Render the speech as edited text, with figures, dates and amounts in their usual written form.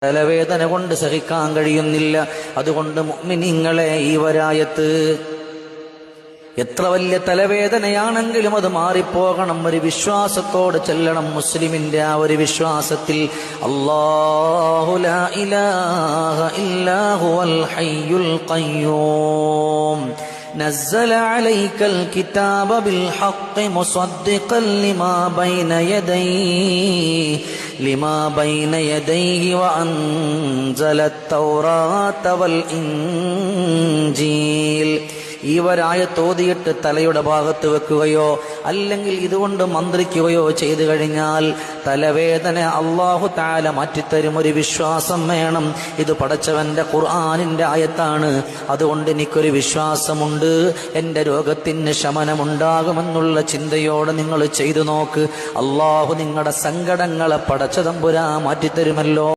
തലവേദന കൊണ്ട് സഹിക്കാൻ കഴിയുന്നില്ല. അതുകൊണ്ട് മുഅ്മിനീങ്ങളെ, ഈ വരായത്ത് എത്ര വലിയ തലവേദനയാണെങ്കിലും അത് മാറിപ്പോകണം. ഒരു വിശ്വാസത്തോട് ചെല്ലണം. മുസ്ലിമിന്റെ ആ ഒരു വിശ്വാസത്തിൽ അല്ലാഹു ലാ ഇലാഹ ഇല്ലാ ഹുവൽ ഹയ്യുൽ ഖയ്യൂം نزل عليك الكتاب بالحق مصدقا لما بين يديه وأنزل التوراة والإنجيل. ഈ വരായത്തോതിയിട്ട് തലയുടെ ഭാഗത്ത് വെക്കുകയോ അല്ലെങ്കിൽ ഇതുകൊണ്ട് മന്ത്രിക്കുകയോ ചെയ്തു കഴിഞ്ഞാൽ തലവേദന അല്ലാഹു തആല മാറ്റിത്തരും. ഒരു വിശ്വാസം വേണം. ഇത് പടച്ചവന്റെ ഖുർആനിന്റെ ആയത്താണ്. അതുകൊണ്ട് എനിക്കൊരു വിശ്വാസമുണ്ട്, എന്റെ രോഗത്തിന് ശമനമുണ്ടാകുമെന്നുള്ള ചിന്തയോടെ നിങ്ങൾ ചെയ്തു നോക്ക്. അല്ലാഹു നിങ്ങളുടെ സങ്കടങ്ങളെ പടച്ച തമ്പുരാൻ മാറ്റിത്തരുമല്ലോ.